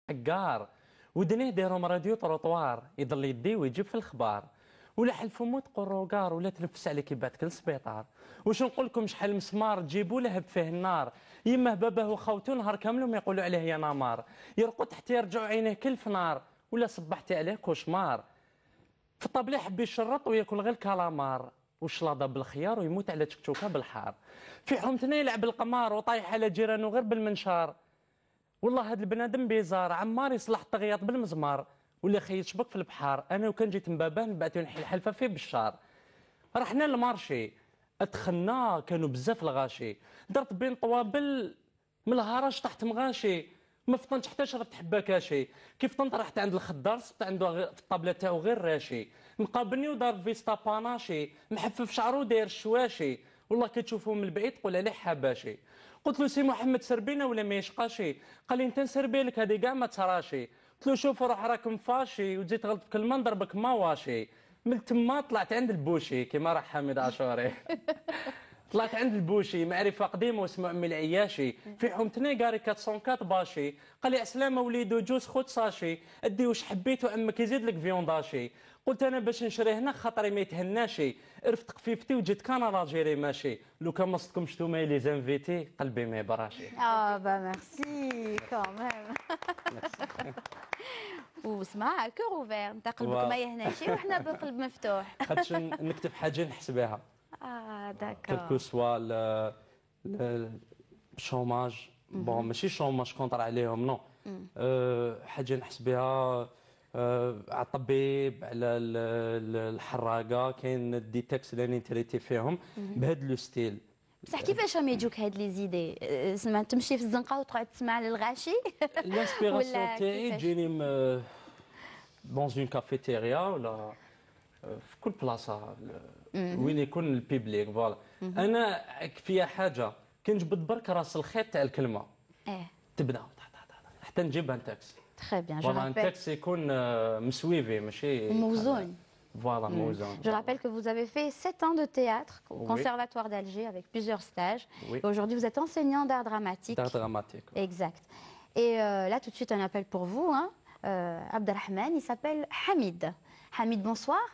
حقار ودنيه دايرهم راديو طروطوار يضل يدي ويجيب في الخبار ولا حلفوا موت قروقار ولا تنفس عليك يبعثك للسبيطار واش نقول لكم شحال مسمار تجيبوا لهب فيه النار يمه باباه وخوته نهار كامل ما يقولوا عليه يا نمار يرقد حتى يرجعوا عينيه كل فنار ولا صبحتي عليه كوشمار في الطبلة يحب يشرط وياكل غير الكالامار والشلاضه بالخيار ويموت على تكتوكه بالحار في حومتنا يلعب القمار وطايح على جيرانه غير بالمنشار والله هذا البنادم بيزار عمار يصلح الطغياط بالمزمار ولا خيط شبك في البحار انا وكان جيت مباباه نبعثوا نحل الحلفه فيه بالشار رحنا للمارشي ادخلنا كانوا بزاف الغاشي درت بين طوابل من الهرج تحت مغاشي ما فطنتش حتى شربت حبه كاشي كيف فطنت رحت عند الخضار صبت عنده في الطابله تاعو غير راشي مقابلني ودار فيستا باناشي محفف شعرو داير الشواشي والله كتشوفوه من البعيد تقول عليه حباشي قلت له سي محمد سربينا ولا ما يشقاشي قال لي انت نسربي لك هذه كاع ما تراشي قلت له شوف روح راكم فاشي وتزيد تغلط بكلمه نضربك ما واشي من تما طلعت عند البوشي كما راح حامد عاشوري طلعت عند البوشي معرفه قديمه واسمه امي العياشي في حومتني قاري 404 باشي قال لي عسلامه وليدو جوز خوت ساشي ادي واش حبيت وامك يزيد لك فيونداشي قلت انا باش نشري هنا خاطري ما يتهناشي عرفت خفيفتي وجيت كان راجيري ماشي لو كان ما صدكمش نتوما لي زانفيتي قلبي ما يبراشي اه با ميرسي كوميم واسمع كور اوفير انت قلبك ما يهناشي وحنا بقلب مفتوح خاطش نكتب حاجه نحس بها كلكو داكور سوا الشوماج بون ماشي شوماج كونطر عليهم نو حاجه نحس بها على الطبيب على الحراقه كاين الديتكس اللي نتريتي فيهم بهذا لو ستيل بصح كيفاش راهم يجوك هاد لي زيدي سما تمشي في الزنقه وتقعد تسمع للغاشي الانسبيراسيون تاعي تجيني دون اون كافيتيريا ولا في كل بلاصه وين يكون البيبليك فوالا انا فيها حاجه كنجبد برك راس الخيط تاع الكلمه تبدا حتى نجيبها تاكسي تري بيان جو فوالا تاكسي يكون مسويفي ماشي موزون. Voilà, Mouzon. Je rappelle que vous avez fait 7 ans de théâtre au Conservatoire d'Alger avec plusieurs stages. Oui. Et aujourd'hui, vous êtes enseignant d'art dramatique. D'art dramatique. Oui. Exact. Et là, tout de suite, un appel pour vous. Hein. Abdelrahman, il s'appelle Hamid. Hamid, bonsoir.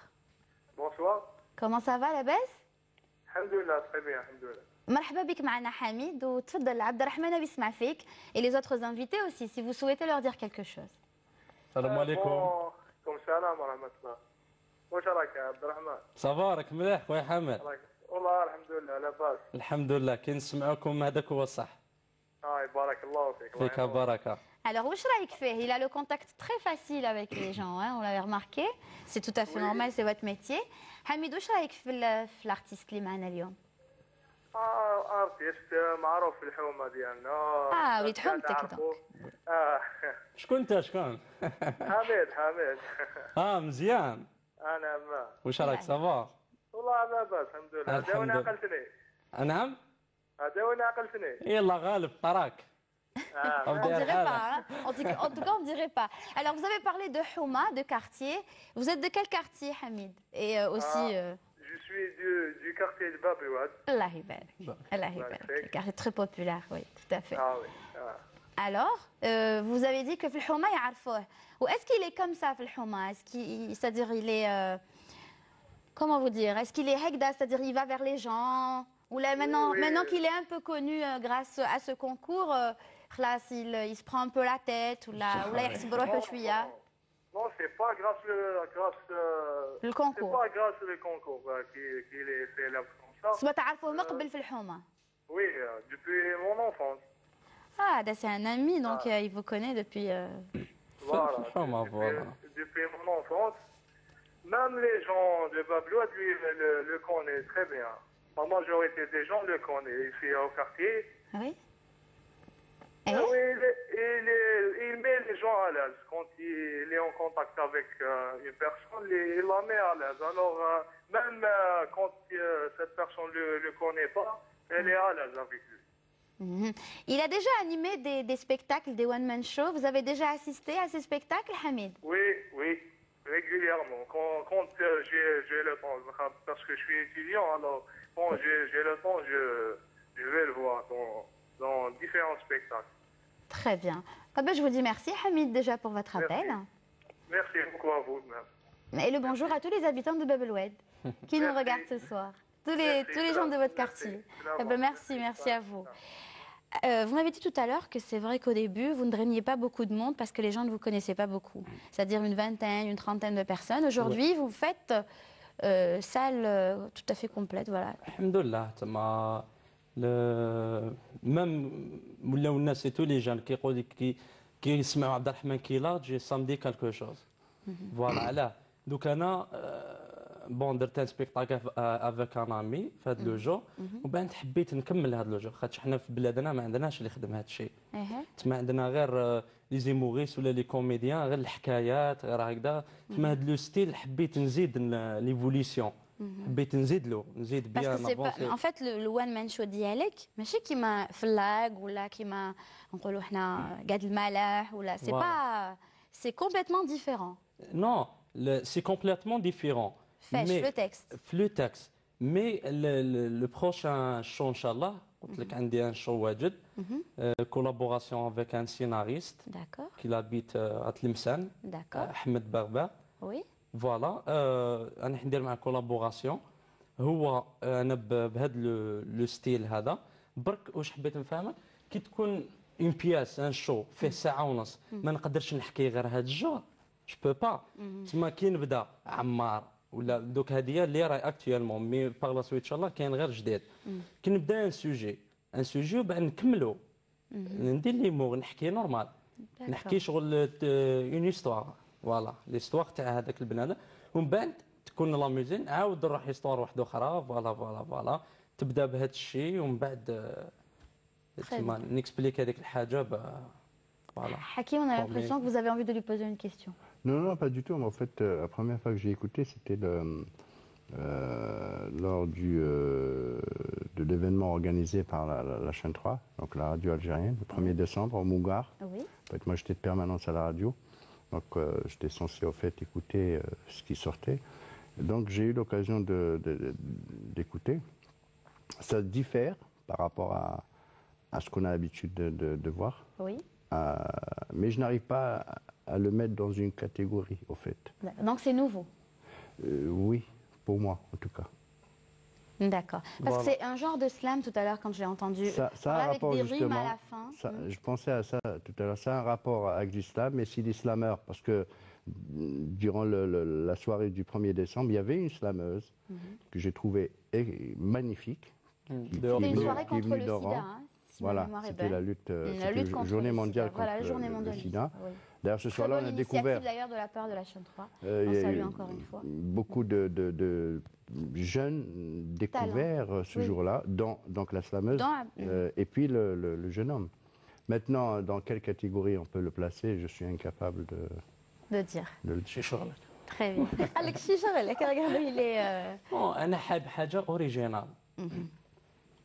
Bonsoir. Comment ça va, la baisse? Alhamdoulilah, très bien, alhamdoulilah. مرحبا بك معنا حميد وتفضل عبد الرحمن بيسمع فيك et les autres invités aussi si vous souhaitez leur dire quelque chose. السلام عليكم. كم السلام ورحمة الله. واش راك يا عبد الرحمن؟ صافا راك مليح خويا حمد؟ والله الحمد لله لاباس. الحمد لله كي نسمعوكم هذاك هو الصح. بارك الله فيك. فيك بركة. Alors واش رايك فيه؟ Il a le contact très facile avec les gens, hein, on l'avait remarqué. C'est tout à fait normal, c'est votre métier. حميد واش رايك في الارتيست اللي معنا اليوم؟ ارتيست معروف في الحومه ديالنا. وليد حومتك دونك. شكون انت شكون؟ حميد. مزيان. انا ما. واش راك صافا؟ والله لاباس الحمد لله. هذا وين عقلتني؟ نعم؟ هذا وين عقلتني؟ يلا غالب طراك. On dirait pas, hein. En tout cas, on dirait pas. Alors, vous avez parlé de Houma, de quartier. Vous êtes de quel quartier, Hamid? Et aussi. Je suis du quartier de Babouad. Allah يبارك. Allah يبارك. Le quartier très populaire, oui, tout à fait. Oui. Alors, vous avez dit que في الحومة يعرفوه. Ou est-ce qu'il est comme ça في الحومة? C'est-à-dire, il est. Comment vous dire? Est-ce qu'il est hekda, c'est-à-dire il va vers les gens? Ou là, maintenant qu'il est un peu connu grâce à ce concours, il se prend un peu la tête ou là يحسب روحه شوية. Non, c'est pas grâce le concours. C'est pas grâce au concours qu'il est fait là comme ça. سما تعرفوه من قبل في الحومة. Oui, depuis mon enfance. C'est un ami, donc il vous connaît depuis. Voilà. Depuis mon enfance. Même les gens de Babouad, lui, le connaissent très bien. La majorité des gens le connaissent ici au quartier. Oui. Oui, il met les gens à l'aise. Quand il est en contact avec une personne, il la met à l'aise. Alors, même quand cette personne ne le connaît pas, elle est à l'aise avec lui. Il a déjà animé des spectacles, des one-man shows. Vous avez déjà assisté à ces spectacles, Hamid? Oui, régulièrement. Quand j'ai le temps, parce que je suis étudiant, alors quand j'ai le temps, je vais le voir dans différents spectacles. Très bien. Ben, je vous dis merci, Hamid, déjà pour votre appel. Merci beaucoup à vous. Même. Et le bonjour à tous les habitants de Bab el Oued qui nous regardent ce soir. Tous les gens de votre quartier. Merci à vous. Vous m'avez dit tout à l'heure que c'est vrai qu'au début, vous ne drainiez pas beaucoup de monde parce que les gens ne vous connaissaient pas beaucoup. C'est-à-dire une vingtaine, une trentaine de personnes. Aujourd'hui, vous faites salle tout à fait complète. Voilà. Alhamdoulilah, même ولاو الناس tous les jeunes qui يسمعوا عبد الرحمن كيلاج samedi quelque chose. Voilà, علاه دوك انا بون درت ان سبيكتاكل افيك ان امي في هذا لو جو ومن بعد حبيت نكمل هذا لو جو خاطر حنا في بلادنا ما عندناش اللي يخدم هذا الشيء. تما عندنا غير لي زيموغيس ولا لي كوميديان غير الحكايات غير هكذا. تما هذا لو ستيل حبيت نزيد ليفوليسيون حبيت نزيد بيان ان فيت لو وان مان شو ديالك ماشي كيما فلاق ولا كيما نقولوا حنا قاد المالح ولا سي با سي كومبليتمون ديفيرون. Non, c'est complètement différent. فاش le texte. Le texte. Mais le prochain show, Inch'Allah, عندي un show واجد, collaboration avec un scénariste qui habite à Tlemcen, Ahmed Barba. Oui. Voilà, أنا حندير مع collaboration. هو أنا بهذا لو ستيل هذا برك واش حبيت نفهمك كي تكون اون بياس ان شو فيه ساعة ونص ما نقدرش نحكي غير هذا الجور جو بو با. تما كي نبدا عمار ولا دوك هذه اللي راهي اكطوالمون مي باغ لا سويت ان شاء الله كاين غير جديد كي نبدا ان سوجي وبعد نكملو ندير لي مور نحكي نورمال نحكي شغل اون هيستوار فوالا ليستوار تاع هذاك البنادم ومن بعد تكون لا ميوزين عاود نروح هيستوار واحده اخرى فوالا تبدا بهذا الشيء ومن بعد تما نكسبليك هذيك الحاجه voilà. Hakim, on a l'impression que vous avez envie de lui poser une question. Non, pas du tout. En fait, la première fois que j'ai écouté, c'était lors de l'événement organisé par la chaîne 3, donc la radio algérienne, le 1er décembre au Mougar. Oui. En fait, moi, j'étais de permanence à la radio, donc j'étais censé au fait écouter ce qui sortait. Et donc j'ai eu l'occasion d'écouter. Ça diffère par rapport à ce qu'on a l'habitude de voir. Oui. Mais je n'arrive pas à le mettre dans une catégorie, au fait. Donc c'est nouveau. Oui, pour moi, en tout cas. D'accord. Parce que c'est un genre de slam tout à l'heure quand je l'ai entendu. Ça a un rapport avec des rimes justement. À la fin. Je pensais à ça tout à l'heure. Ça a un rapport avec l'islam, mais si les slameurs, parce que durant la soirée du 1er décembre, il y avait une slameuse que j'ai trouvée magnifique. C'était une soirée contre le sida. Hein, si voilà, c'était la lutte contre journée mondiale contre le sida. Oui. D'ailleurs, ce soir-là, on a découvert. D'ailleurs, de la part de la chaîne 3. On salue encore une fois. Beaucoup de jeunes découverts ce jour-là, donc la slameuse et puis le jeune homme. Maintenant, dans quelle catégorie on peut le placer, je suis incapable de dire. Très bien. Alex Chichorelek, regardez, il est. أنا حاب حاجة أوريجينال.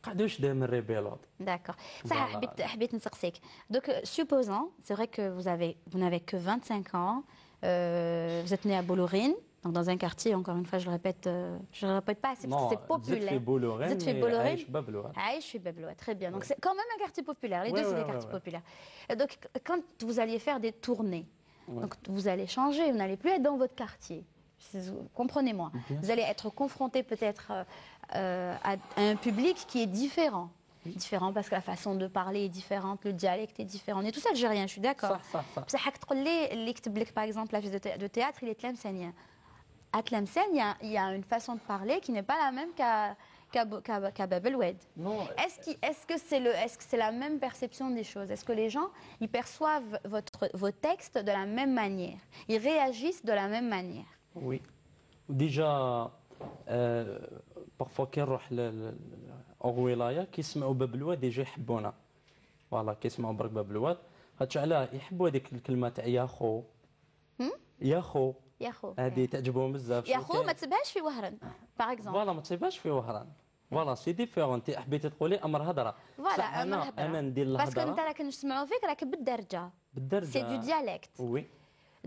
قعدوش دائما ريبيلوط. D'accord. Ça, حبيت نسقسيك. Donc, supposons, c'est vrai que vous n'avez que 25 ans, vous êtes né à Bollorine, donc dans un quartier, encore une fois, je le répète pas assez parce que c'est populaire. Vous êtes fait Bollorine, je suis Babloa, très bien. Donc c'est quand même un quartier populaire, les deux c'est des quartiers populaires. Donc quand vous alliez faire des tournées, donc vous allez changer, vous n'allez plus être dans votre quartier. Comprenez-moi. Vous allez être confronté peut-être à un public qui est différent. Différent parce que la façon de parler est différente, le dialecte est différent. On est tous algériens, je suis d'accord. Par exemple, la pièce de théâtre, il est tlemcenien. À Tlemcen, il y a une façon de parler qui n'est pas la même qu'à Bab el Oued. Est-ce que c'est la même perception des choses? Est-ce que les gens ils perçoivent vos textes de la même manière? Ils réagissent de la même manière? Oui. Déjà, parfois كي نروح للولاية كيسمعوا باب الواد يجي يحبونا. فوالا كيسمعوا برك باب الواد هادشي علاه يحبوا هذيك الكلمة تاع يا خو. يا خو. هذه تعجبهم بزاف. يا خو ما تسبهاش في وهران باغ اكزومبل. فوالا ما تسيبهاش في وهران. فوالا سي ديفيرون انت حبيتي تقولي امر هضره. فوالا امر هضره. انا ندير الهضره. باسكو انت راك نسمعوا فيك راك بالدرجه. سي دو ديالكت. وي.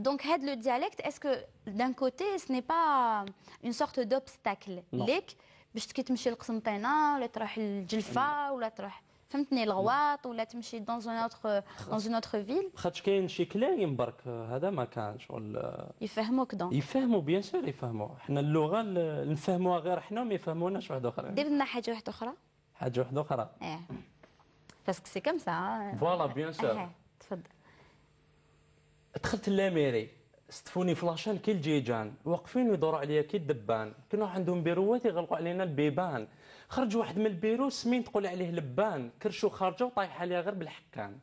Donc, le dialecte, est-ce que d'un côté, ce n'est pas une sorte d'obstacle? ليك باش كي تمشي لقسنطينة ولا تروح للجلفة ولا تروح فهمتني الغواط ولا تمشي dans une autre ville خاطش كاين شي كلايم برك هذا ما كانش يفهموك دونك يفهموا بيان سور يفهموا حنا اللغه نفهموها غير حنا وما يفهموناش واحد اخرين دير لنا حاجه واحده اخرى حاجه واحده اخرى باسكو سي كوم سا فوالا بيان سور تفضل دخلت لاميري استفوني فلاشان كي الجيجان واقفين ويدوروا عليا كي الدبان كانوا عندهم بيروات يغلقوا علينا البيبان خرج واحد من البيرو سمين تقول عليه لبان كرشو خارجه وطايحه عليها غير بالحكان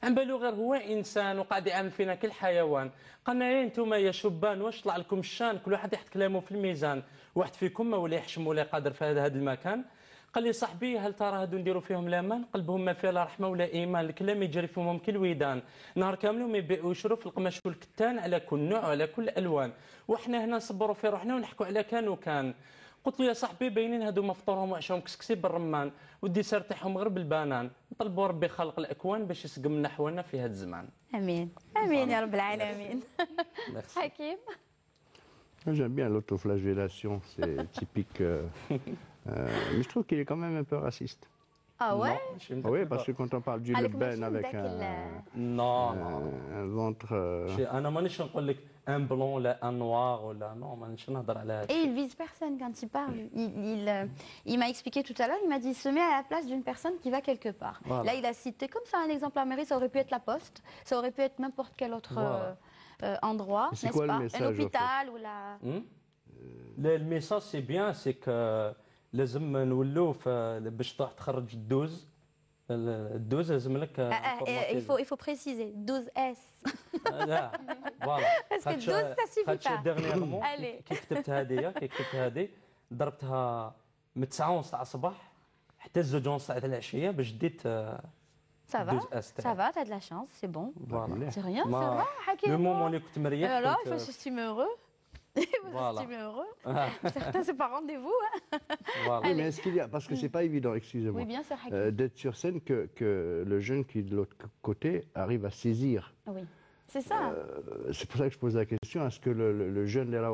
عم بالو غير هو انسان وقاعد يعامل فينا كالحيوان قلنا يا انتم يا شبان واش طلع لكم الشان كل واحد يحط كلامه في الميزان واحد فيكم ما ولا يحشم ولا قادر في هذا المكان قال لي صاحبي هل ترى هادو نديروا فيهم الامان قلبهم ما فيه لا رحمه ولا ايمان الكلام يجري فيهم كالويدان نهار كامل وما يبيعوا ويشروا في القماش والكتان على كل نوع وعلى كل الالوان وحنا هنا نصبروا في روحنا ونحكوا على كان وكان قلت له يا صاحبي باينين هادو مفطورهم وعشاهم كسكسي بالرمان ودي سار تاعهم غير بالبنان نطلبوا ربي خلق الاكوان باش يسقم لنا حوالنا في هذا الزمان امين امين يا رب العالمين حكيم J'aime bien l'autoflagellation, c'est typique. Mais je trouve qu'il est quand même un peu raciste. Ah ouais Oui, parce que quand on parle du Leban avec un ventre. انا مانيش نقول لك ان بلون ولا ان نوار ولا نو مانيش نهضر على هذا. Et il vise personne quand il parle. Il m'a expliqué tout à l'heure, il m'a dit il se met à la place d'une personne qui va quelque part. Voilà. Là, il a cité comme ça un exemple à Mairie, ça aurait pu être la poste, ça aurait pu être n'importe quel autre endroit, n'est-ce pas? Un hôpital ou la. الميساج سي بيان سي كو لازم نولوا باش تروح تخرج الدوز لازم لك il faut préciser 12S. لا فوالا Parce que 12 ça suffit pas. ديرنييرمون Allez. كي كتبت هذه ضربتها من 9:30 تاع الصباح حتى 2:30 تاع العشيه باش ديت Ça va, 12S ça va, t'as de la chance, c'est bon. فوالا C'est rien, ça va, Hakim. لو مومون اللي كنت مريح Alors, il faut s'estimer heureux. Il faut Voilà. s'estimer heureux. Certains, c'est pas rendez-vous. Hein. فوالا Oui, mais est-ce qu'il y a. Parce que c'est pas évident, excusez-moi. Oui, bien sûr, Hakim. D'être sur scène que le jeune qui est de l'autre côté arrive à saisir. Oui, c'est ça. C'est pour ça que je pose la question est-ce que le jeune là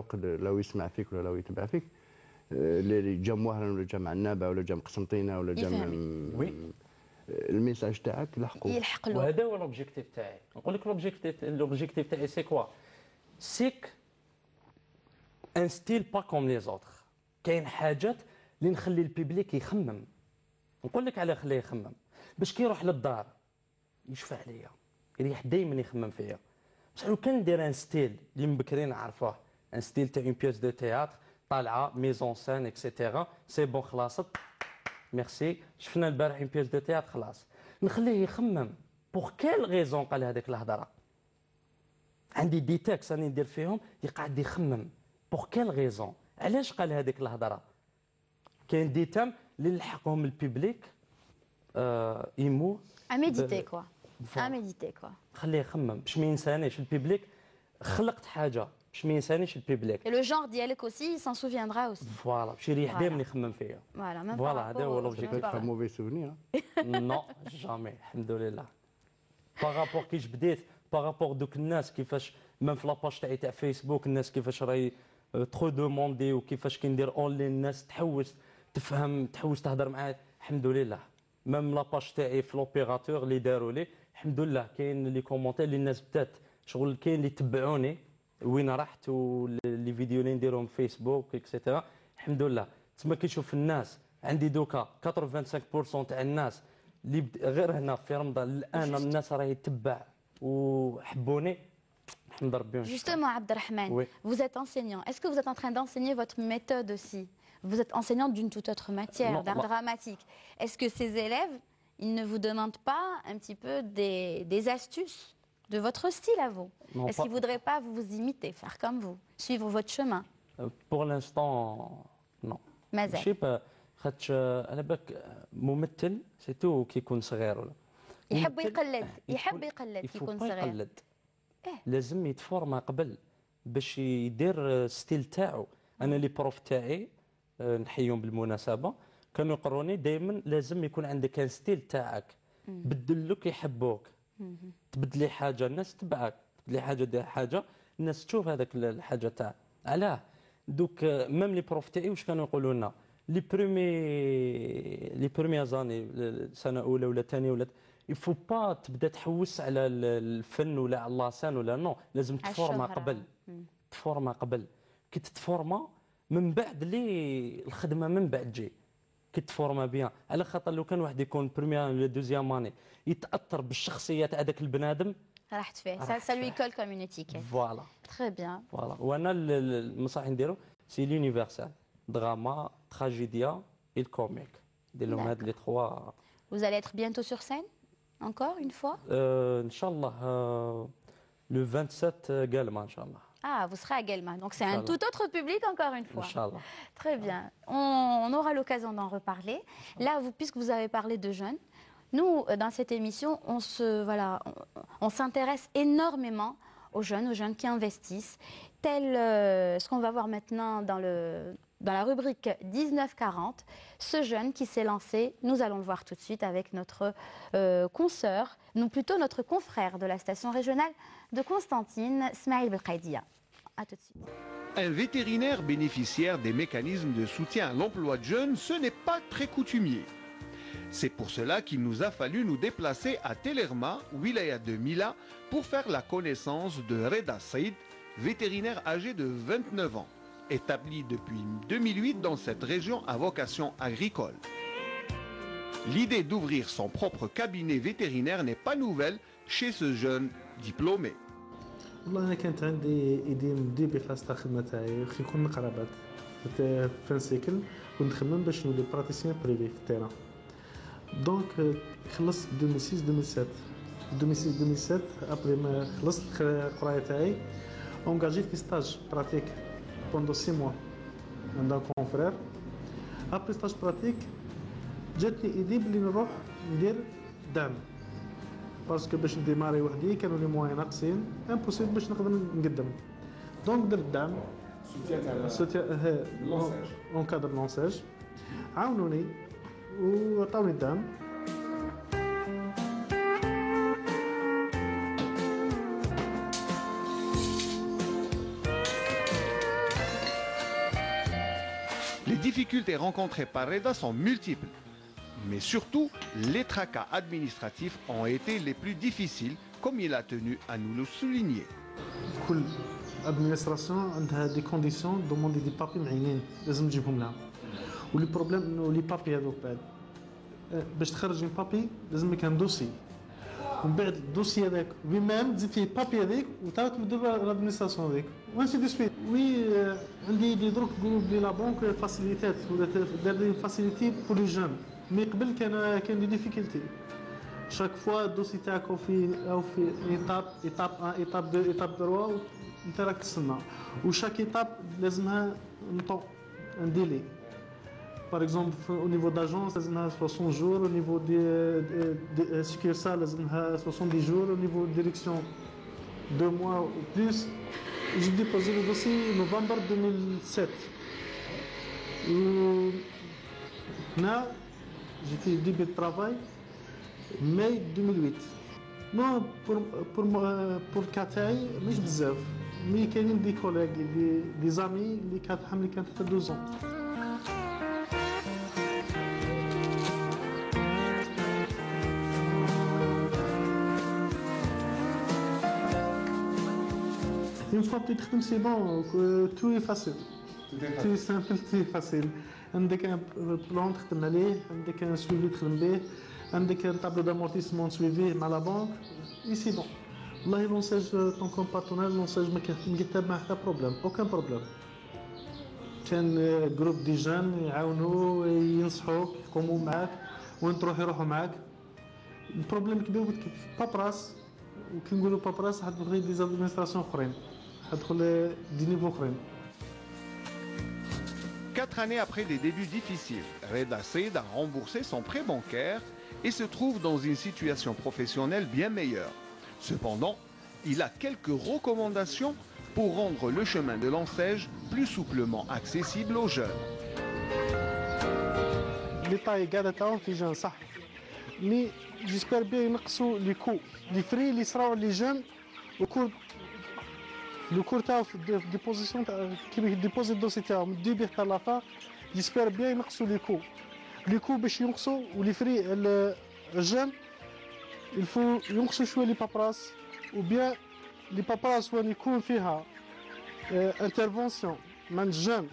où il se met à faire ou là où il te fait اللي جام وهران ولا جام عنابه ولا جام قسنطينه ولا جام وي الميساج تاعك لحقوا يلحق له. وهذا هو لوبجيكتيف تاعي نقول لك لوبجيكتيف تاعي سي كوا سيك ان ستيل با كوم لي زوتر كاين حاجات اللي نخلي البيبليك يخمم نقول لك على خليه يخمم باش كي يروح للدار يشفى عليا يريح دائما يخمم فيا بصح لو كان ندير ان ستيل اللي مبكرين عرفوه ان ستيل تاع اون بيوس دو تياتر طالعه ميزون سان اكسيتيرا سي بون خلاصت ميرسي شفنا البارح اون بيوس دو تياتر خلاص نخليه يخمم بوغ كال غيزون قال هذيك الهضره عندي دي تاكس راني ندير فيهم يقعد يخمم بوغ كال غيزون علاش قال هذيك الهضره كاين دي تام اللي نلحقهم البيبليك يمو À méditer, quoi. À méditer, quoi. خليه يخمم باش ما ينسانيش البيبليك خلقت حاجه باش ما ينسانيش البيبليك Et le genre dialecte aussi, il s'en souviendra aussi. فوالا باش يريح دائما يخمم فيا Voilà, même Voilà, par هذا rapport هو aux l'objectif. gens, Peut-être un voilà. mauvais souvenir. نو جامي الحمد لله بارابور كيش بديت بارابور دوك الناس كيفاش ميم في لاباج تاعي تاع فيسبوك الناس كيفاش راهي ترو دوموندي وكيفاش كي ندير اونلاين الناس تحوس تفهم تحوس تهضر معاه الحمد لله ميم لاباج تاعي في لوبيراتور اللي داروا لي الحمد لله كاين لي كومونتير اللي الناس بدات شغل كاين اللي تبعوني وين رحت ولي فيديو اللي نديرهم في فيسبوك اكسيتيرا الحمد لله تما كيشوف الناس عندي دوكا 85% تاع الناس اللي غير هنا في رمضان الان الناس راهي تتبع وحبوني نحمد ربي ونشكر. Justement, Abdelrahman, Oui. vous êtes enseignant. Est-ce que vous êtes en train d'enseigner votre méthode aussi? Vous êtes enseignant d'une toute autre matière, Non, d'art moi- dramatique. Est-ce que ces élèves, ils ne vous demandent pas un petit peu des astuces de votre style à vous? Non, Est-ce pas- qu'ils ne voudraient pas vous imiter, faire comme vous, suivre votre chemin? بور لانستون نو مازال. ماشي خاطش على بالك ممثل سيتو كي يكون صغير ولا يحب ممثل يقلد يحب يقلد كي يكون صغير. يقلد إيه. لازم يتفورما قبل باش يدير ستيل تاعو انا لي بروف تاعي نحييهم بالمناسبه كانوا يقروني دائما لازم يكون عندك ان ستيل تاعك بدلوك يحبوك تبدلي حاجه الناس تبعك تبدلي حاجه دير حاجه الناس تشوف هذاك الحاجه تاعك علاه دوك ميم لي بروف تاعي واش كانوا يقولوا لنا لي بروميير زاني سنه اولى ولا ثانيه ولا يفو با تبدا تحوس على الفن ولا على اللاسان ولا نو، لازم تفورما قبل. تفورما قبل، كي تتفورما من بعد لي الخدمه من بعد تجي. كي تفورما بيان، على خاطر لو كان واحد يكون بروميير ولا دوزيام اني يتاثر بالشخصيه تاع هذاك البنادم راح تفيه سا لوي كول كوم اون ايتيكيت. فوالا تري بيان. فوالا وانا المصح نديرو سي لونيفرسال دراما تراجيديا et le comique. Les trois. Vous allez être bientôt sur scène, encore une fois Inch'Allah, le 27 Guelma, Inch'Allah. Ah, vous serez à Guelma, donc c'est un tout autre public, encore une fois. Inch'Allah. Très bien. On aura l'occasion d'en reparler. Là, puisque vous avez parlé de jeunes, nous, dans cette émission, on s'intéresse énormément aux jeunes qui investissent, tel ce qu'on va voir maintenant dans la rubrique 1940, ce jeune qui s'est lancé, nous allons le voir tout de suite avec notre consoeur, non plutôt notre confrère de la station régionale de Constantine, Smaïl Belkhaïdia. A tout de suite. Un vétérinaire bénéficiaire des mécanismes de soutien à l'emploi de jeunes, ce n'est pas très coutumier. C'est pour cela qu'il nous a fallu nous déplacer à Telerma, wilaya de Mila, pour faire la connaissance de Reda Saïd, vétérinaire âgé de 29 ans. Établi depuis 2008 dans cette région à vocation agricole. L'idée d'ouvrir son propre cabinet vétérinaire n'est pas nouvelle chez ce jeune diplômé. والله انا كانت عندي ايدي ندير بخلاص تاع الخدمه تاعي خي كون مقربات في فانسيكل كنت نخمم باش نولي براتيسيان بريفي في التيران دونك خلصت 2006 2007 ابري ما خلصت القرايه تاعي اونغاجيت في ستاج براتيك pendant 6 mois عند كونفرير ابري ستاج براتيك جاتني ايدي بلي نروح ندير دعم باسكو باش نديماري وحدي كانوا لي موان ناقصين امبوسيبل باش نقدر نقدم دونك درت دعم سوتيان اون كادر لونساج عاونوني وعطاوني الدعم. Les difficultés rencontrées par Reda sont multiples, mais surtout, les tracas administratifs ont été les plus difficiles, comme il a tenu à nous le souligner. كل ادمينستراسيون عندها دي كونديسيون دوموندي دي بابي معينين لازم تجيبهم لها ولي بروبليم انه لي بابي هذوك بعد باش تخرج من بابي لازم يكون دوسي ومن بعد الدوسي هذاك بمام تزيد فيه بابي هذيك وتعاود تبدل لادمينستراسيون هذيك وانسي دو سويت. وي عندي دي دروك يقولوا بلي لا بونك فاسيليتات ولا دار لي فاسيليتي بور لي جون مي قبل كان دي ديفيكولتي chaque fois الدوسي تاعك او في ايتاب 1 ايتاب 2 ايتاب 3 انت راك تسنى وشاك ايتاب لازمها نطو ان ديلي par exemple au niveau d'agence لازمها 60 jours au niveau de succursale لازمها 70 jours au niveau de direction 2 mois ou plus. J'ai déposé le dossier en novembre 2007 là j'ai fait le début de travail mai 2008. Non pour le cas تاعي مش بزاف مي كاينين دي كوليغ دي زامي اللي كانت حملي كانت 12 ans. Une fois que tu te c'est bon, tout est facile. Tout est simple, tout est facile. عندك un plan تخدم عليه، عندك un suivi تخدم به، عندك un tableau d'amortissement suivi مع la banque. Ici bon. والله لونساج طون كوم بارتنير لونساج ما كيتاب مع حتى بروبليم، aucun بروبليم. كان جروب دي جان يعاونوا ينصحوك يقوموا معاك وين تروح يروحوا معاك. البروبليم كبير بابراس وكي نقولوا بابراس حتدخل غير دي زادمينستراسيون اخرين. 4 années après des débuts difficiles, Reda Saïd a remboursé son prêt bancaire et se trouve dans une situation professionnelle bien meilleure. Cependant, il a quelques recommandations pour rendre le chemin de l'enseigne plus souplement accessible aux jeunes. L'État est garant في جان صح. Mais j'espère bien ينقصوا les coûts, les frais اللي صراو les jeunes au cours لو كور تاعو في ديبوزيسيون كي يديبوزي الدوسي تاعو من الديبي حتى لافا جيسبر بيان ينقصوا لي كو باش ينقصوا ولي فري الجان الفو ينقصوا شويه لي بابراس وبيان لي بابراس وين يكون فيها انترفونسيون من الجان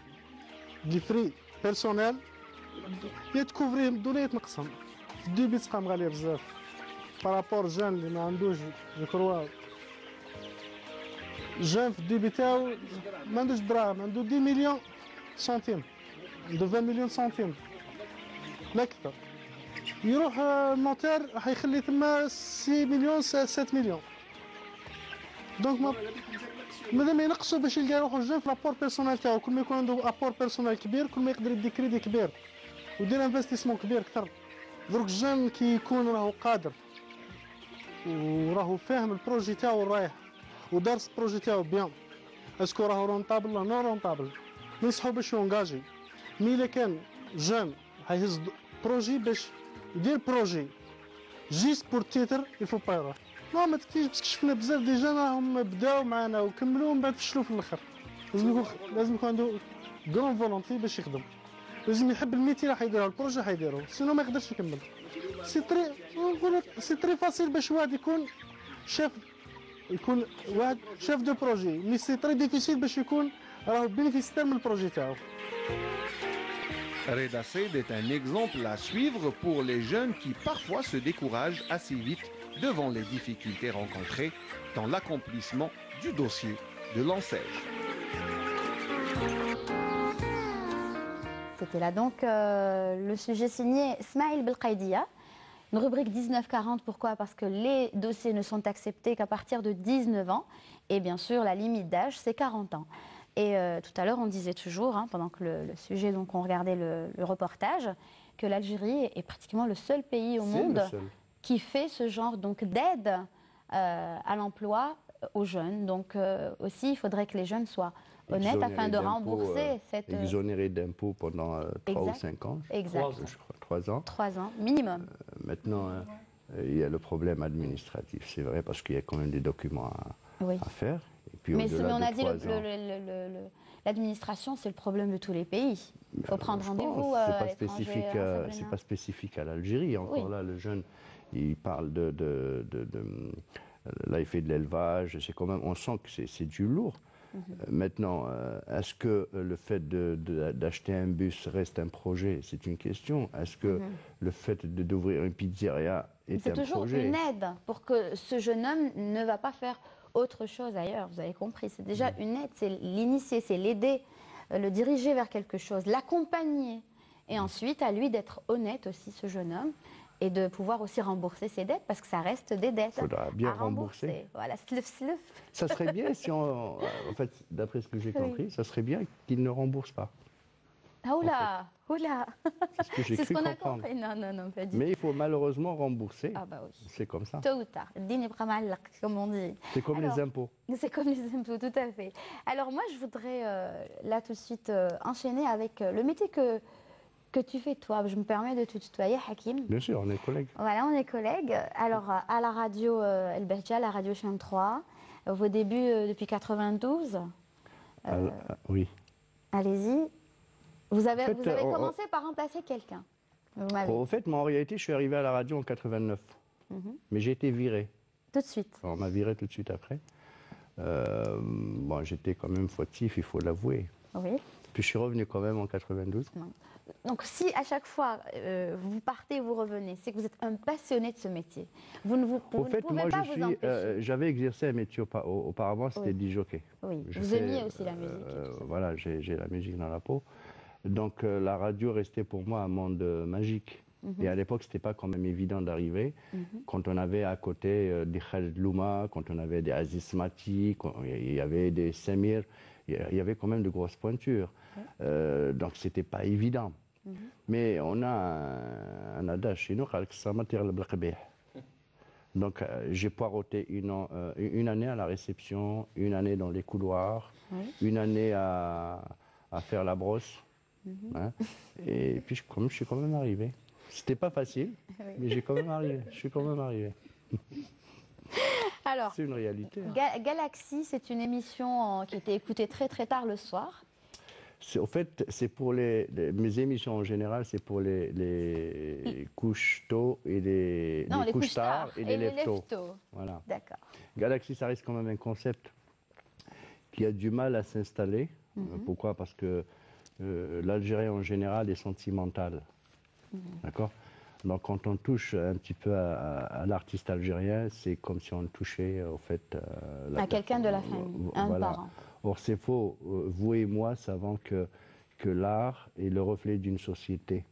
دي فري بيرسونيل يتكوفريهم دولا يتنقصهم في الديبي تقام غالي بزاف بارابور جان اللي ما عندوش جو كروا جان في الديبي تاعو ما عندوش دراهم عنده 10 مليون سنتيم عنده 20 مليون سنتيم لا اكثر يروح النوتير راح يخلي تما 6 مليون 7 مليون دونك مادام ينقصوا باش يلقى روحو الجان في لابور بيرسونيل تاعو كل ما يكون عنده ابور بيرسونيل كبير كل ما يقدر يدي كريدي كبير ودير انفستيسمون كبير اكثر دروك الجان كي يكون راهو قادر وراهو فاهم البروجي تاعو رايح ودارس البروجي تاعو بيان اسكو راهو رونطابل ولا نو رونطابل ننصحو باش يونجاجي مي الا كان جان حيهز بروجي باش يدير بروجي جيست بور تيتر يفو با يروح لا ما تكفيش باسكو شفنا بزاف دي جان راهم بداو معنا وكملوا ومن بعد فشلوا في الاخر لازم يكون عنده كرون فولونتي باش يخدم لازم يحب الميتي راح يديرها البروجي حيديرو سينو ما يقدرش يكمل سي تري فاسيل باش واحد يكون شيف واحد شيف دو بروجي مي سي تري ديفيسيل باش يكون راهو بينيفيستير من البروجي تاعو. Reda Said est un exemple à suivre pour les jeunes qui parfois se découragent assez vite devant les difficultés rencontrées dans l'accomplissement du dossier de l'enseigne. C'était là donc le sujet signé Smaïl Belkaidia. Une rubrique 19-40, pourquoi? Parce que les dossiers ne sont acceptés qu'à partir de 19 ans. Et bien sûr, la limite d'âge, c'est 40 ans. Et tout à l'heure, on disait toujours, pendant que le sujet, donc on regardait le reportage, que l'Algérie est pratiquement le seul pays au monde qui fait ce genre d'aide à l'emploi aux jeunes. Donc aussi, il faudrait que les jeunes soient honnêtes afin de rembourser cette... Exonérés d'impôts pendant 3 ou 5 ans. Exact. Je crois 3 ans. 3 ans, minimum. Maintenant, il y a le problème administratif, c'est vrai, parce qu'il y a quand même des documents à faire. Et puis, mais on a dit l'administration, c'est le problème de tous les pays. Il faut prendre rendez-vous à l'étranger. C'est pas spécifique à l'Algérie. Encore là, le jeune, il parle là, il fait de l'élevage. C'est quand même, on sent que c'est du lourd. Maintenant, est-ce que le fait d'acheter un bus reste un projet? C'est une question. Est-ce que le fait d'ouvrir une pizzeria est un projet? C'est toujours une aide pour que ce jeune homme ne va pas faire autre chose ailleurs. Vous avez compris, c'est déjà une aide. C'est l'initier, c'est l'aider, le diriger vers quelque chose, l'accompagner. Et ensuite, à lui d'être honnête aussi, ce jeune homme, et de pouvoir aussi rembourser ses dettes, parce que ça reste des dettes. Il faudra bien rembourser. Voilà, sluf. Ça serait bien si en fait, d'après ce que j'ai compris, ça serait bien qu'il ne rembourse pas. Ah oula, oula. C'est ce qu'on a compris. Non, pas du tout. Mais il faut malheureusement rembourser. Ah bah oui. C'est comme ça. Tôt ou tard. Comme on dit. C'est comme les impôts. C'est comme les impôts, tout à fait. Alors moi, je voudrais là tout de suite enchaîner avec le métier que tu fais toi. Je me permets de te tutoyer, Hakim. Bien sûr, on est collègues. Voilà, on est collègues. Alors, à la radio El Berja, la radio Chaîne 3, vos débuts depuis 92. Oui. Allez-y. Vous avez commencé par remplacer quelqu'un. En fait, moi, en réalité, je suis arrivé à la radio en 89. Mais j'ai été viré. Tout de suite. On m'a viré tout de suite après. Bon, j'étais quand même fautif, il faut l'avouer. Oui. Puis je suis revenu quand même en 92. Non. Donc si à chaque fois vous partez, vous revenez, c'est que vous êtes un passionné de ce métier. Vous ne pouvez pas vous empêcher. J'avais exercé un métier auparavant, c'était disjockey. Oui, vous aimiez aussi la musique. Voilà, j'ai la musique dans la peau. Donc la radio restait pour moi un monde magique. Et à l'époque, ce n'était pas quand même évident d'arriver. Quand on avait à côté des Khaled Louma, quand on avait des Aziz Mati, il y avait des Samir, il y avait quand même de grosses pointures. Donc ce n'était pas évident. Mais on a un adage chez nous, donc j'ai poireauté une année à la réception, une année dans les couloirs, une année à faire la brosse. Hein. Et puis je suis quand même arrivé. C'était pas facile, mais j'ai quand même arrivé. Je suis quand même arrivé. Alors, c'est une réalité. Galaxy, c'est une émission qui était écoutée très très tard le soir. Au fait, c'est pour mes émissions en général, c'est pour les couches tôt et les couches tard et les lève tôt. Voilà. D'accord. Galaxy, ça reste quand même un concept qui a du mal à s'installer. Pourquoi? Parce que l'Algérien en général est sentimental. D'accord? Donc quand on touche un petit peu à l'artiste algérien, c'est comme si on touchait au fait à quelqu'un de la famille, un parent. Or c'est faux. Vous et moi savons que l'art est le reflet d'une société.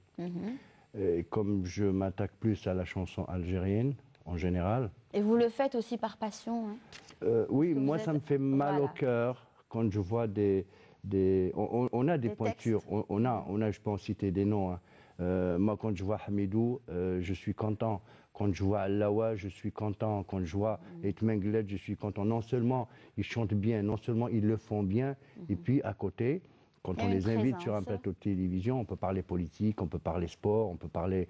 Et comme je m'attaque plus à la chanson algérienne en général. Et vous le faites aussi par passion, hein? Oui, moi ça me fait mal au cœur quand je vois on a des pointures, on a, je peux en citer des noms. Hein. Moi, quand je vois Hamidou, je suis content. Quand je vois Allawa, je suis content. Quand je vois Etmengled, je suis content. Non seulement ils chantent bien, non seulement ils le font bien, et puis à côté, quand on les invite sur un plateau de télévision, on peut parler politique, on peut parler sport, on peut parler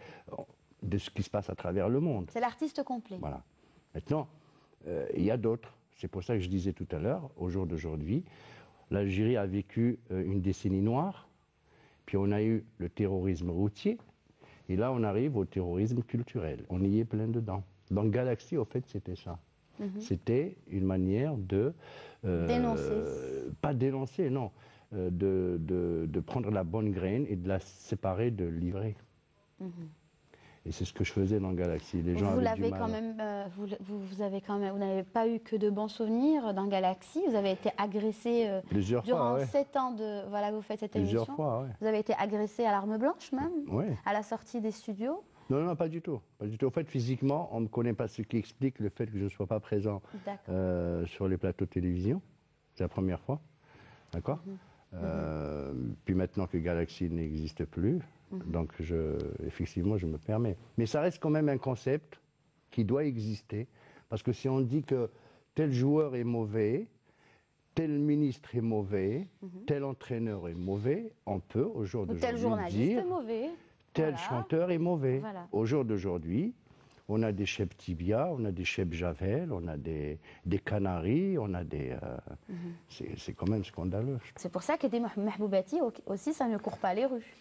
de ce qui se passe à travers le monde. C'est l'artiste complet. Voilà. Maintenant, il y a d'autres. C'est pour ça que je disais tout à l'heure, au jour d'aujourd'hui, l'Algérie a vécu une décennie noire, puis on a eu le terrorisme routier, et là on arrive au terrorisme culturel. On y est plein dedans. Donc Galaxy, au fait, c'était ça. C'était une manière de... dénoncer. Pas dénoncer, non. De prendre la bonne graine et de la séparer de l'ivraie. Et c'est ce que je faisais dans Galaxy. Les gens vous avaient du mal. quand même, vous n'avez pas eu que de bons souvenirs dans Galaxy. Vous avez été agressé Plusieurs durant fois, 7 ans de. Voilà, vous faites cette Plusieurs émission. fois, ouais. Vous avez été agressé à l'arme blanche même, à la sortie des studios. Non, non, pas du tout. Pas du tout. En fait, physiquement, on ne me connaît pas, ce qui explique le fait que je ne sois pas présent sur les plateaux de télévision. C'est la première fois. D'accord. Puis maintenant que Galaxy n'existe plus, donc effectivement, je me permets. Mais ça reste quand même un concept qui doit exister. Parce que si on dit que tel joueur est mauvais, tel ministre est mauvais, tel entraîneur est mauvais, on peut au jour d'aujourd'hui tel journaliste est mauvais. Tel chanteur est mauvais. Voilà. Au jour d'aujourd'hui, on a des chefs Tibia, on a des chefs Javel, on a des Canaries, on a des... C'est quand même scandaleux. C'est pour ça que des Mahboubati aussi, ça ne court pas les rues.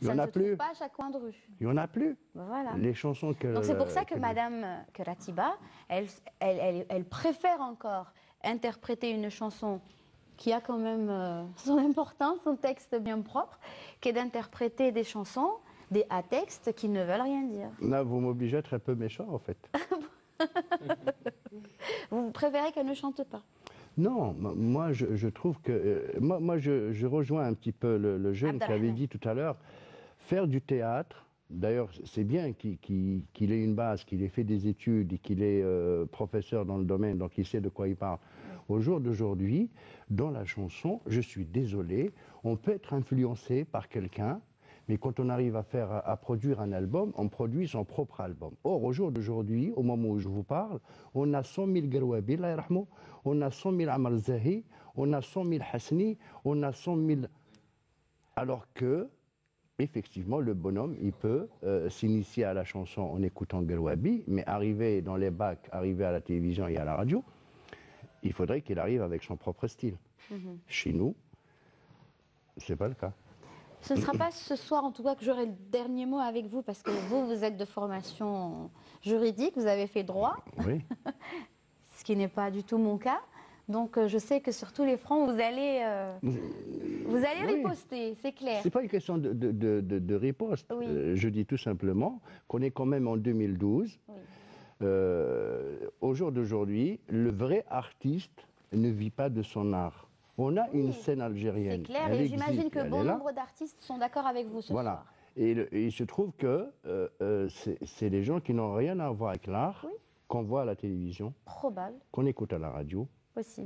Il n'y en a plus. Ça ne se trouve pas à chaque coin de rue. Il n'y en a plus. Voilà. Les chansons que... Donc c'est pour ça que Madame Ratiba, elle préfère encore interpréter une chanson qui a quand même son importance, son texte bien propre, que d'interpréter des chansons, des à-textes qui ne veulent rien dire. Là, vous m'obligez à être un peu méchant, en fait. Vous préférez qu'elle ne chante pas? Non, moi, je trouve que... moi, je rejoins un petit peu le jeune qui avait dit tout à l'heure, faire du théâtre, d'ailleurs, c'est bien qu'il ait une base, qu'il ait fait des études et qu'il est professeur dans le domaine, donc il sait de quoi il parle. Au jour d'aujourd'hui, dans la chanson, je suis désolé, on peut être influencé par quelqu'un, mais quand on arrive à produire un album, on produit son propre album. Or, au jour d'aujourd'hui, au moment où je vous parle, on a 100 000 Garouabi, on a 100 000 Amal Zahi, on a 100 000 Hasni, on a 100 000... Alors que, effectivement, le bonhomme, il peut s'initier à la chanson en écoutant Garouabi, mais arriver dans les bacs, arriver à la télévision et à la radio, il faudrait qu'il arrive avec son propre style. Chez nous, c'est pas le cas. Ce ne sera pas ce soir, en tout cas, que j'aurai le dernier mot avec vous, parce que vous êtes de formation juridique, vous avez fait droit, oui. Ce qui n'est pas du tout mon cas. Donc, je sais que sur tous les fronts, vous allez riposter, c'est clair. C'est pas une question de riposte. Oui. Je dis tout simplement qu'on est quand même en 2012. Oui. Au jour d'aujourd'hui, le vrai artiste ne vit pas de son art. On a une scène algérienne. C'est clair, et j'imagine que bon nombre d'artistes sont d'accord avec vous ce soir. Et il se trouve que c'est les gens qui n'ont rien à voir avec l'art, qu'on voit à la télévision, qu'on écoute à la radio,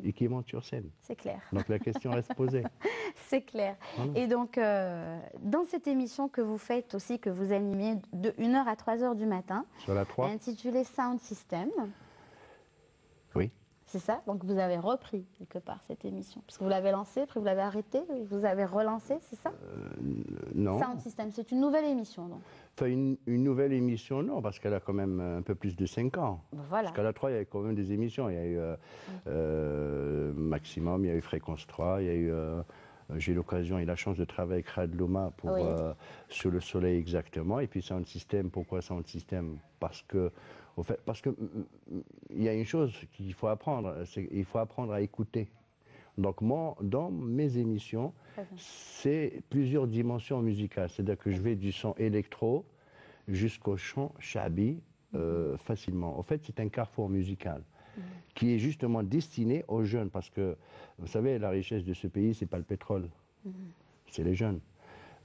et qui montent sur scène. C'est clair. Donc la question reste posée. C'est clair. Voilà. Et donc, dans cette émission que vous faites aussi, que vous animez de 1h à 3h du matin, sur la 3, intitulée Sound System. Oui. C'est ça? Donc vous avez repris quelque part cette émission? Parce que vous l'avez lancée, puis vous l'avez arrêtée, vous avez relancé, c'est ça? Non. Sound System, c'est une nouvelle émission, donc? Enfin, une nouvelle émission, non, parce qu'elle a quand même un peu plus de 5 ans. Voilà. Parce qu'à la 3, il y a quand même des émissions. Il y a eu Maximum, il y a eu Fréquence 3, il y a eu J'ai l'occasion et la chance de travailler avec Khaled Louma pour Oui. Sur le soleil exactement. Et puis Sound System, pourquoi Sound System? Parce que il y a une chose qu'il faut apprendre, il faut apprendre à écouter. Donc dans mes émissions, c'est plusieurs dimensions musicales. C'est-à-dire que je vais du son électro jusqu'au chant shabi facilement. En fait, c'est un carrefour musical qui est justement destiné aux jeunes. Parce que, vous savez, la richesse de ce pays, c'est pas le pétrole, c'est les jeunes.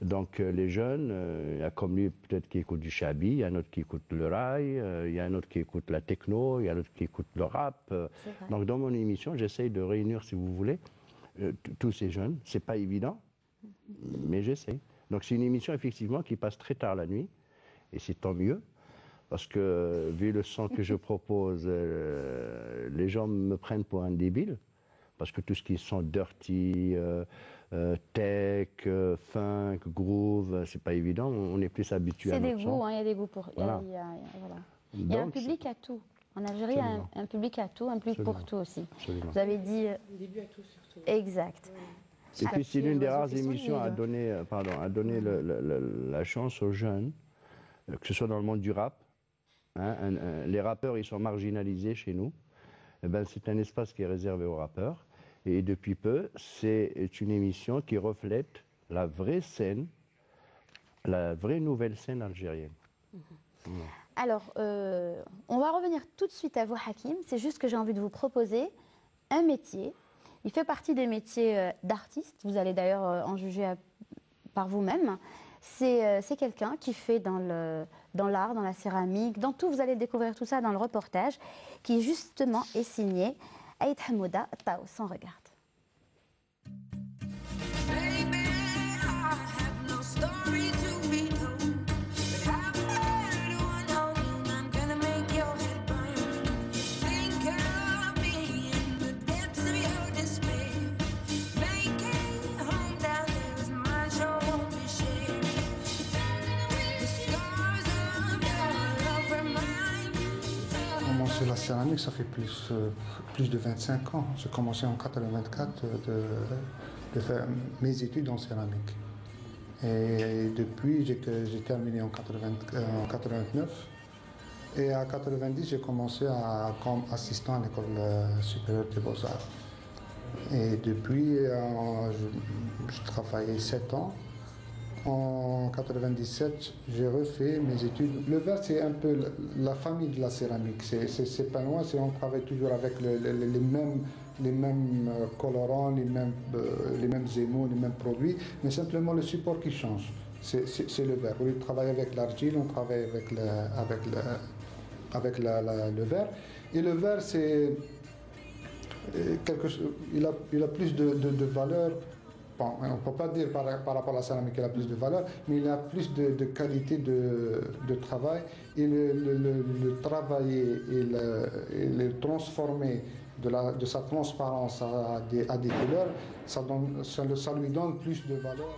Donc les jeunes, il y a comme lui peut-être qui écoute du shabi, il y a un autre qui écoute le rail, il y a un autre qui écoute la techno, il y a un autre qui écoute le rap. Donc dans mon émission, j'essaye de réunir, si vous voulez, tous ces jeunes. C'est pas évident, mais j'essaye. Donc c'est une émission effectivement qui passe très tard la nuit, et c'est tant mieux, parce que vu le son que je propose, les gens me prennent pour un débile, parce que tout ce qui sont dirty, tech, funk, groove, c'est pas évident. On est plus habitué à C'est des notre son. goûts, il y a des goûts pour. Voilà. Voilà. Il y a un Donc, public à tout. En Algérie, il y a un public à tout, un public pour Absolument. tout aussi. Absolument. Vous avez dit. Début à tout surtout. Exact. Et puis c'est l'une des oiseaux rares qui sont émissions à nuls. donner, la chance aux jeunes, que ce soit dans le monde du rap. Hein, les rappeurs, ils sont marginalisés chez nous. Eh ben, c'est un espace qui est réservé aux rappeurs. Et depuis peu, c'est une émission qui reflète la vraie scène, la vraie nouvelle scène algérienne. Alors, on va revenir tout de suite à vous, Hakim. C'est juste que j'ai envie de vous proposer un métier. Il fait partie des métiers d'artiste. Vous allez d'ailleurs en juger par vous-même. C'est quelqu'un qui fait dans l'art, dans la céramique, dans tout. Vous allez découvrir tout ça dans le reportage, qui justement est signé Aïd Hamouda Taos. On regarde. Commencé la céramique, ça fait plus de 25 ans. J'ai commencé en 84 de faire mes études en céramique. Et depuis, j'ai terminé en 89. Et à 90, j'ai commencé comme assistant à l'école supérieure des Beaux-Arts. Et depuis, je travaillais 7 ans. En 97, j'ai refait mes études. Le verre, c'est un peu la famille de la céramique. C'est pas loin, on travaille toujours avec les mêmes colorants, les mêmes émaux, les mêmes produits, mais simplement le support qui change. C'est le verre. Au lieu de travailler avec l'argile, on travaille avec le verre. Et le verre, c'est quelque chose. Il a plus de valeur. Bon, on ne peut pas dire par rapport à la céramique qu'il a plus de valeur, mais il a plus de qualité de travail. Et le travailler et le transformer de sa transparence à des couleurs, ça lui donne plus de valeur.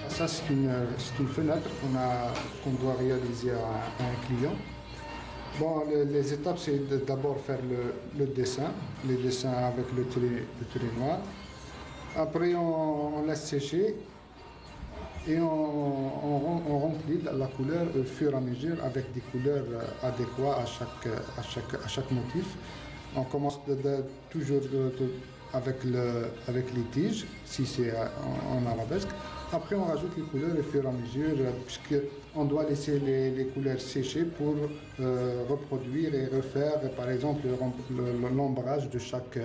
Ça, c'est une fenêtre qu'on doit réaliser à un client. Bon, les étapes, c'est d'abord faire le dessin, les dessins avec le trait noir. Après, on laisse sécher et on remplit la couleur au fur et à mesure avec des couleurs adéquates à chaque motif. On commence toujours avec les tiges, si c'est en arabesque. Après, on rajoute les couleurs au fur et à mesure, puisqu'on doit laisser les couleurs sécher pour reproduire et refaire, par exemple, l'ombrage de chaque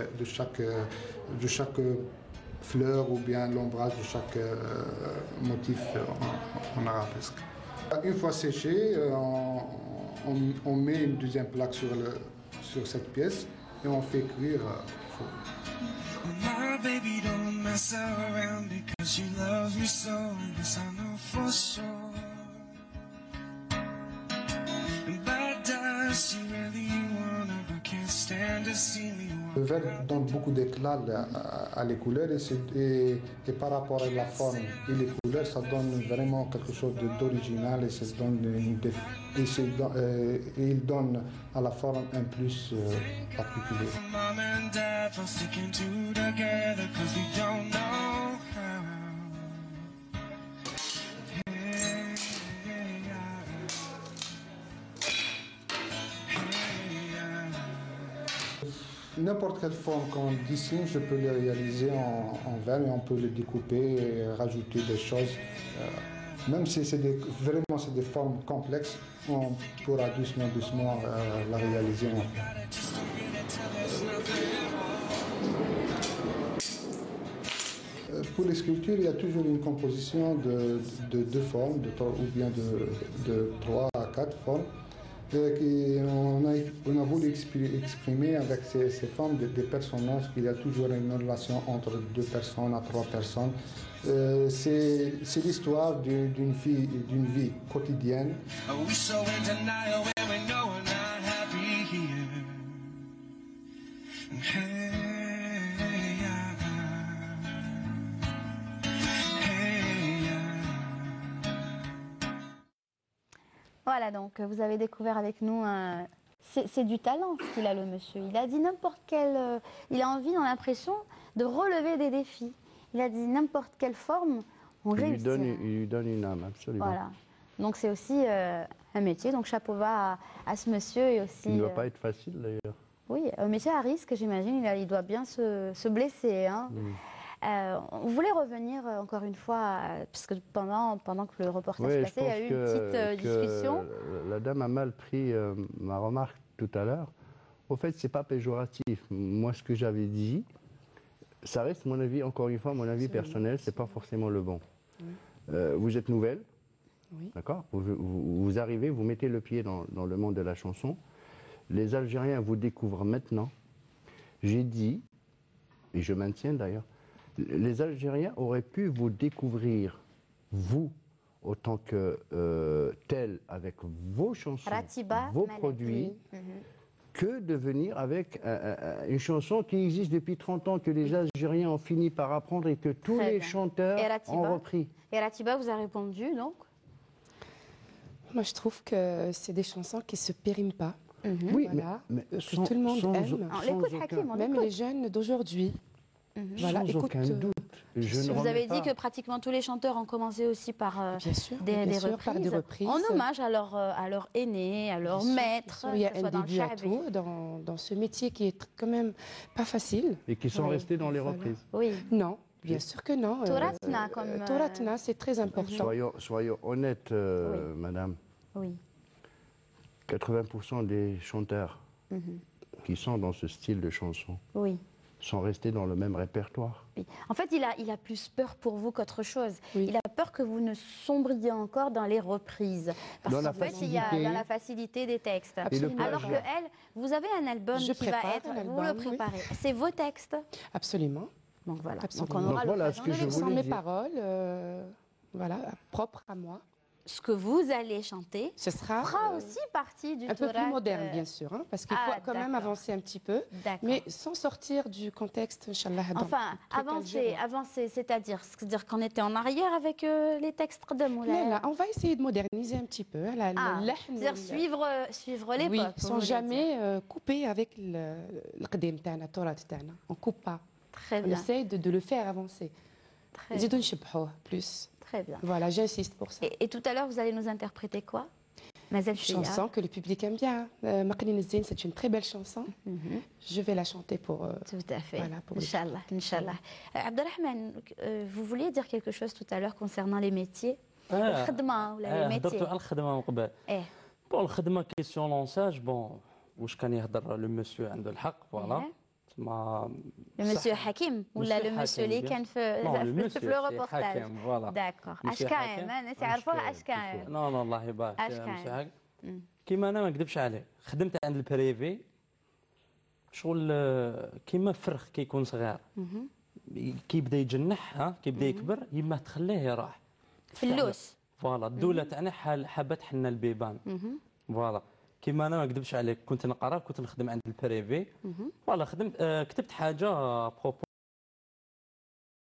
fleur ou bien l'ombrage de chaque motif en arabesque. Une fois séché, on met une deuxième plaque sur cette pièce et on fait cuire au four. My baby don't mess around because she loves me so, this I know for sure. And bad does she really wanna, but can't stand to see me Le vert donne beaucoup d'éclat à les couleurs et par rapport à la forme et les couleurs, ça donne vraiment quelque chose d'original et ça donne il donne à la forme un plus particulier. Mom and dad for sticking together cause we don't know how. N'importe quelle forme qu'on dessine, je peux le réaliser en verre et on peut le découper et rajouter des choses. Même si c'est vraiment des formes complexes, on pourra doucement la réaliser en verre. Pour les sculptures, il y a toujours une composition de deux formes, ou bien de 3 à 4 formes. On a voulu exprimer avec ces formes des personnages qu'il y a toujours une relation entre 2 personnes à 3 personnes. C'est l'histoire d'une vie quotidienne. Are we so in denial when we know we're not happy here? And hey, Voilà, donc vous avez découvert avec nous, c'est du talent ce qu'il a le monsieur. Il a dit n'importe quel, il a envie, on a l'impression, de relever des défis. Il a dit n'importe quelle forme, on réussit. Il lui donne une âme, absolument. Voilà. Donc c'est aussi un métier, donc chapeau bas à ce monsieur et aussi... Il ne doit pas être facile d'ailleurs. Oui, un métier à risque, j'imagine, il doit bien se blesser. Hein. On voulait revenir encore une fois, parce que pendant que le reportage passait, il y a eu une petite discussion. La dame a mal pris ma remarque tout à l'heure. Au fait, c'est pas péjoratif. Moi, ce que j'avais dit, ça reste mon avis, encore une fois, mon avis personnel, c'est pas forcément le bon. Oui. Vous êtes nouvelle, oui. D'accord, vous arrivez, vous mettez le pied dans le monde de la chanson. Les Algériens vous découvrent maintenant. J'ai dit, et je maintiens d'ailleurs, les Algériens auraient pu vous découvrir, vous, autant que tel, avec vos chansons, Ratiba, vos produits, que de venir avec une chanson qui existe depuis 30 ans, que les Algériens ont fini par apprendre et que tous les chanteurs ont repris. Et Ratiba vous a répondu, donc? Moi, je trouve que c'est des chansons qui ne se périment pas. Oui, voilà, mais que tout le monde aime. On l'écoute, Hakim, on même l'écoute. les jeunes d'aujourd'hui. Voilà, sans aucun doute. Vous avez dit que pratiquement tous les chanteurs ont commencé aussi par des reprises. En hommage à leur aîné, à leur maître. Il y a un début à tout dans ce métier qui est quand même pas facile. Et qui sont restés dans les reprises. Oui. Non. Bien sûr que non. Touratna, comme... Touratna, c'est très important. Soyons honnêtes, madame. Oui. 80% des chanteurs qui sont dans ce style de chanson sont restés dans le même répertoire. Oui. En fait, il a plus peur pour vous qu'autre chose. Oui. Il a peur que vous ne sombriez encore dans les reprises. Parce qu'en fait, il y a dans la facilité des textes. Alors que elle, vous avez un album qui va être... Vous le préparez. Oui. C'est vos textes? Absolument. Donc voilà. Absolument. Donc on aura voilà ce que je voulais dire. Mes paroles, voilà, propres à moi. Ce que vous allez chanter fera aussi partie du un peu plus moderne, bien sûr, hein, parce qu'il faut quand même avancer un petit peu, mais sans sortir du contexte, Inch'Allah. Enfin, avancer, c'est-à-dire qu'on était en arrière avec les textes de Moulay. Là, on va essayer de moderniser un petit peu. C'est-à-dire suivre l'époque. Oui, sans jamais couper avec le qdim tana, Torah tana. On ne coupe pas. Très bien. On essaye de le faire avancer. Zidou nchebhouh plus. Très bien. Voilà, j'insiste pour ça. Et tout à l'heure, vous allez nous interpréter quoi? Chanson que le public aime bien. Maqlin Zin, c'est une très belle chanson. Je vais la chanter pour... tout à fait. Voilà, pour Inch'Allah. Inch'Allah. Abdelrahman, vous vouliez dire quelque chose tout à l'heure concernant les métiers? الخدمة ولا les métiers. هضرتوا على الخدمة من قبل. بون الخدمة كيسيون لونساج بون واش كان يهضر لو مسيو عنده الحق فوالا. Le monsieur Hakim ou le monsieur اللي كان في le reportage. D'accord. HKM, الناس يعرفوها HKM. نو الله يبارك monsieur Hakim. كيما انا ما نكذبش عليه خدمت عند البريفي شغل كيما فرخ كيكون صغير كيبدا يجنح كيبدا يكبر يما تخليه يروح فلوس. فوالا الدولة تاعنا حابة تحنا البيبان فوالا كيما انا ما نكذبش عليك كنت نقرا كنت نخدم عند البريفي فوالا خدمت كتبت حاجه بروبو